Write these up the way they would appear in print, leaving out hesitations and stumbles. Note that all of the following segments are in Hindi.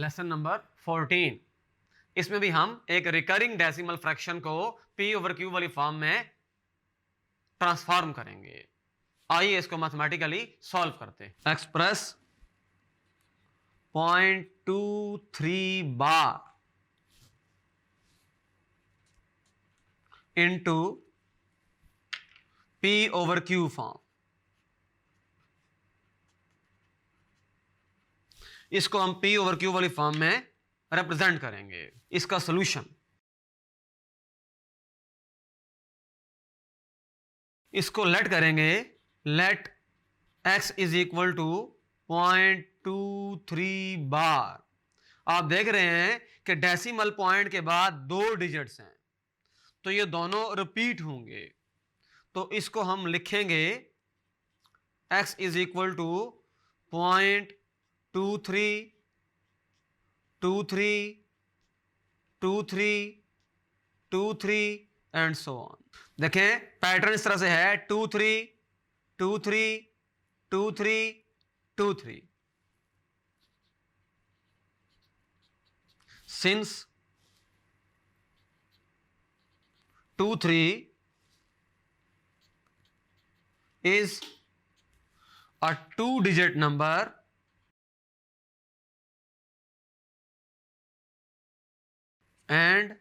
Lesson number 14। इसमें भी हम एक रिकरिंग डेसिमल फ्रैक्शन को पी ओवर क्यू वाली फॉर्म में ट्रांसफॉर्म करेंगे। आइए इसको मैथमेटिकली सॉल्व करते हैं। Express 0.23 bar into p over q form, इसको हम पी ओवर क्यू वाली फॉर्म में रिप्रेजेंट करेंगे। इसका सॉल्यूशन, इसको लेट करेंगे, let x is equal to 0.23 bar. आप देख रहे हैं कि डेसिमल पॉइंट के बाद 2 डिजिट्स हैं, तो ये दोनों रिपीट होंगे। तो इसको हम लिखेंगे x is equal to 0.23 23 23 23 and so on. देखें पैटर्न इस तरह से है 23 23 23 23। Since 23 is a 2-digit number and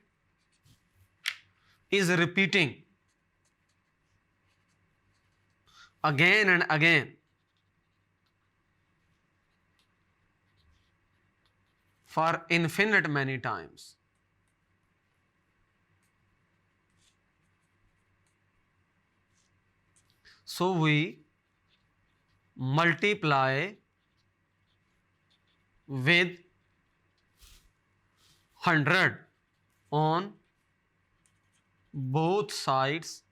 is repeating again and again for infinite many times. So we multiply with 100 on both sides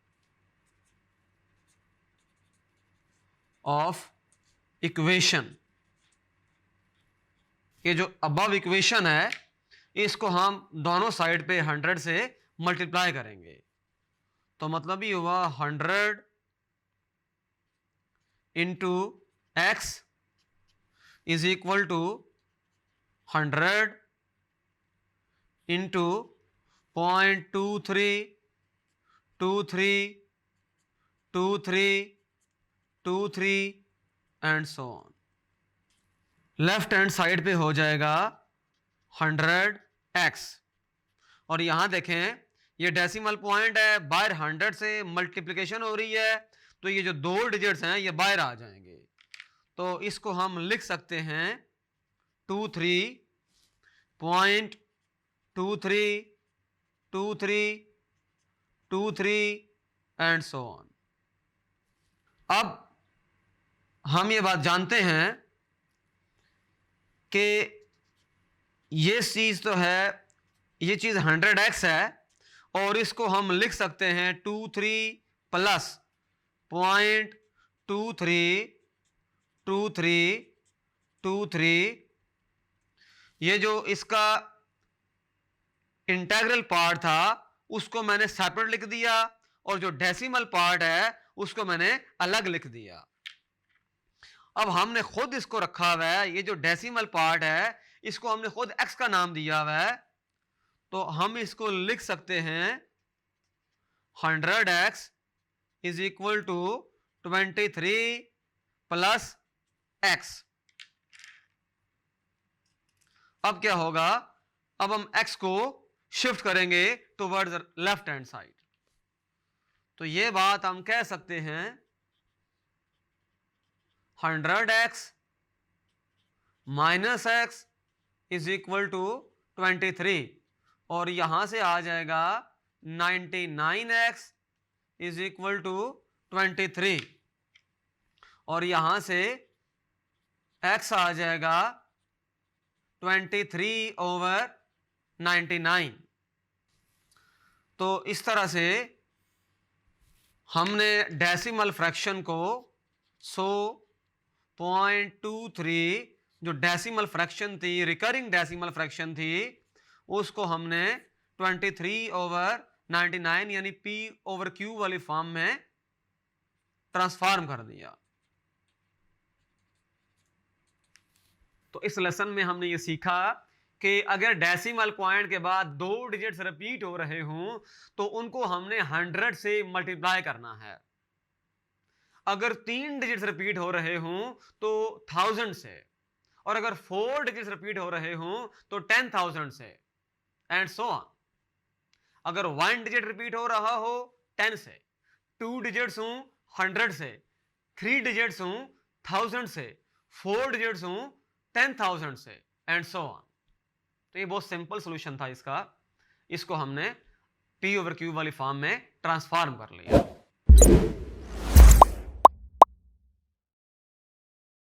of equation. ये जो अबव इक्वेशन है इसको हम दोनों साइड पे 100 से मल्टीप्लाई करेंगे। तो मतलब ये हुआ 100 into x is equal to 100 into 0.23 23 23 23 and so on. Left hand side पे हो जाएगा 100x, और यहां देखें ये डेसिमल पॉइंट है, बाहर 100 से मल्टीप्लिकेशन हो रही है, तो ये जो 2 डिजिट्स हैं ये बाहर आ जाएंगे। तो इसको हम लिख सकते हैं 23 0.23 23 23 एंड सो ऑन। अब हम ये बात जानते हैं कि ये चीज तो है, ये चीज 100x है, और इसको हम लिख सकते हैं 23 प्लस 0.23 23 23। ये जो इसका इंटीग्रल पार्ट था उसको मैंने सेपरेट लिख दिया, और जो डेसिमल पार्ट है उसको मैंने अलग लिख दिया। अब हमने खुद इसको रखा हुआ है, ये जो डेसिमल पार्ट है इसको हमने खुद x का नाम दिया हुआ है, तो हम इसको लिख सकते हैं 100x is equal to 23 plus x। अब क्या होगा, अब हम x को शिफ्ट करेंगे टुवर्ड्स लेफ्ट हैंड साइड। तो ये बात हम कह सकते हैं 100x minus x is equal to 23, और यहां से आ जाएगा 99x इज इक्वल टू 23, और यहां से x आ जाएगा 23 ओवर 99। तो इस तरह से हमने डेसिमल फ्रैक्शन को 0.23 जो डेसिमल फ्रैक्शन थी, रिकरिंग डेसिमल फ्रैक्शन थी, उसको हमने 23 ओवर 99 यानी P ओवर Q वाली फॉर्म में ट्रांसफॉर्म कर दिया। तो इस लेसन में हमने ये सीखा कि अगर डेसिमल पॉइंट के बाद 2 डिजिट्स रिपीट हो रहे हों तो उनको हमने 100 से मल्टीप्लाई करना है। अगर 3 डिजिट्स रिपीट हो रहे हों तो 1000 से, और अगर 4 डिजिट्स रिपीट हो रहे हों तो 10,000 से, एंड सो ऑन। अगर 1 डिजिट रिपीट हो रहा हो 10 से, 2 डिजिट्स हों 100 से, 3 डिजिट्स हों 1000 से, 4 डिजिट्स हों 10,000 से, एंड सो ऑन। तो ये बहुत सिंपल सॉल्यूशन था इसका। इसको हमने P/Q वाली फॉर्म में ट्रांसफॉर्म कर लिया।